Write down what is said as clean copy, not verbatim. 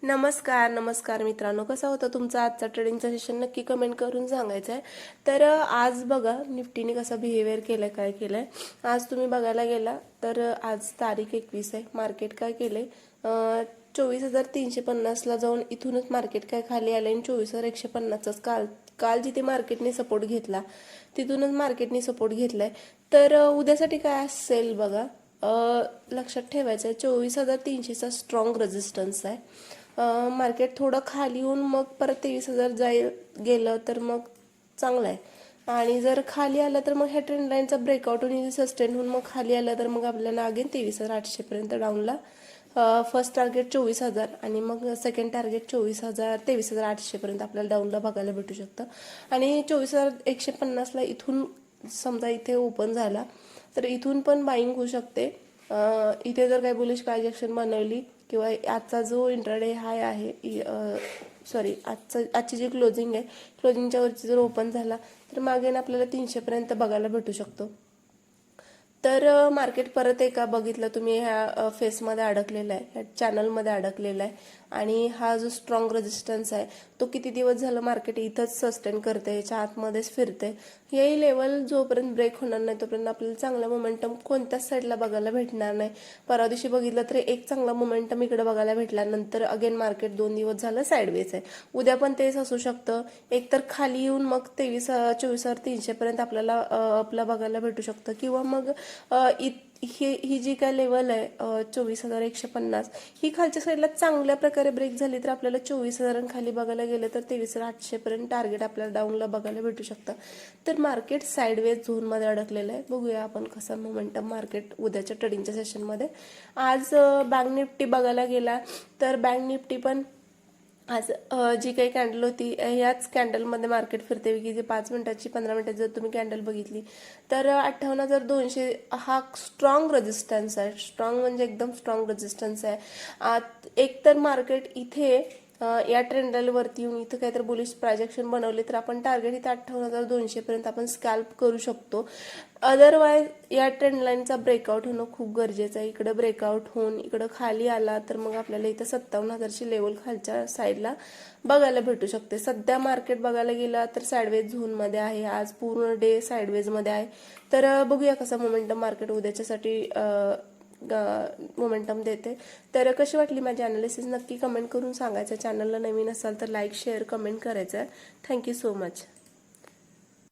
नमस्कार मित्रांनो, कसा होता तुमचा आजचा ट्रेडिंगचा सेशन नक्की कमेंट करून सांगायचं आहे. तर आज बघा निफ्टीने कसा बिहेवियर केलाय, काय केलंय. आज तुम्ही बघायला गेला तर आज तारीख 21 आहे. मार्केट काय केलंय, 24,350ला जाऊन इथूनच मार्केट काय खाली आलंय आणि 24,150च काल जिथे मार्केटने सपोर्ट घेतला तिथूनच मार्केटने सपोर्ट घेतलाय. तर उद्यासाठी काय असेल बघा, लक्षात ठेवायचं आहे. 24,300चा स्ट्रॉंग रेजिस्टन्स आहे. मार्केट थोडं खाली येऊन मग परत 23,000 गेलं तर मग चांगलं आहे. आणि जर खाली आलं तर मग ह्या ट्रेंड लाईनचा ब्रेकआउट होऊन सस्टेन होऊन मग खाली आलं तर मग आपल्याला अगेन 23,800 पर्यंत डाऊनला फर्स्ट टार्गेट 24,000 आणि मग सेकंड टार्गेट 23,800 पर्यंत आपल्याला डाऊनला बघायला भेटू शकतं. आणि 24,150ला इथून समजा इथे ओपन झाला तर इथून पण बाईंग होऊ शकते. इथे जर काही बुलिश प्रायजेक्शन बनवली किंवा आजचा जो इंट्राडे हाय आहे, आजची जी क्लोजिंग आहे, क्लोजिंगच्या वरची जर ओपन झाला तर मागे आपल्याला 300 पर्यंत बघायला भेटू शकतो. तर मार्केट परत एका बघितलं तुम्ही ह्या फेसमध्ये अडकलेला आहे, ह्या चॅनलमध्ये अडकलेला आहे. आणि हा जो स्ट्रॉंग रेजिस्टन्स आहे तो किती दिवस झालं मार्केट इथंच सस्टेन करते, याच्या आतमध्येच फिरते. हे लेवल जोपर्यंत ब्रेक होणार नाही तोपर्यंत आपल्याला चांगला मोमेंटम कोणत्याच साईडला बघायला भेटणार नाही. परवा दिवशी बघितलं तर एक चांगला मोमेंटम इकडे बघायला भेटला, नंतर अगेन मार्केट 2 दिवस झालं साईडवेज आहे. उद्या पण तेच असू शकतं. एकतर खाली येऊन मग 24,300 पर्यंत आपल्याला आपला बघायला भेटू शकतं, किंवा मग ही जी काय लेवल आहे 24,150, ही खालच्या साईडला चांगल्या प्रकारे ब्रेक झाली तर आपल्याला 24,000 खाली बघायला गेलं तर 23,800 पर्यंत टार्गेट आपल्याला डाऊनला बघायला भेटू शकतं. तर मार्केट साईडवेज झोनमध्ये अडकलेलं आहे. बघूया आपण कसा मोमेंटम मार्केट उद्याच्या ट्रेडिंगच्या सेशनमध्ये. आज बँक निफ्टी बघायला गेला तर बँक निफ्टी पण आज जी काही कॅन्डल होती ह्याच कॅन्डलमध्ये मार्केट फिरते, की जी 5 मिनिटाची 15 मिनिटाची जर तुम्ही कॅन्डल बघितली तर 58,200 हा स्ट्रॉंग रेजिस्टन्स आहे. स्ट्रॉंग म्हणजे एकदम स्ट्रॉंग रेजिस्टन्स आहे. एक तर मार्केट इथे या ट्रेंड लाईनवरती येऊन इथं काहीतरी बुलिश प्रायजेक्शन बनवले तर आपण टार्गेट इथं 58,200 पर्यंत आपण स्कॅल्प करू शकतो. अदरवाईज या ट्रेंड लाईनचा ब्रेकआउट होणं खूप गरजेचं आहे. इकडे ब्रेकआउट होऊन इकडं खाली आला तर मग आपल्याला इथं 57,000ची लेवल खालच्या साईडला बघायला भेटू शकते. सध्या मार्केट बघायला गेला तर साईडवेज झोनमध्ये आहे. आज पूर्ण डे साईडवेजमध्ये आहे. तर बघूया कसा मोमेंटम मार्केट उद्याच्यासाठी मोमेंटम देते. तर कशी वाटली माझी अनालिसिस नक्की कमेंट करून सांगायचं. चॅनलला नवीन असाल तर लाईक शेअर कमेंट करायचं आहे. Thank you so much.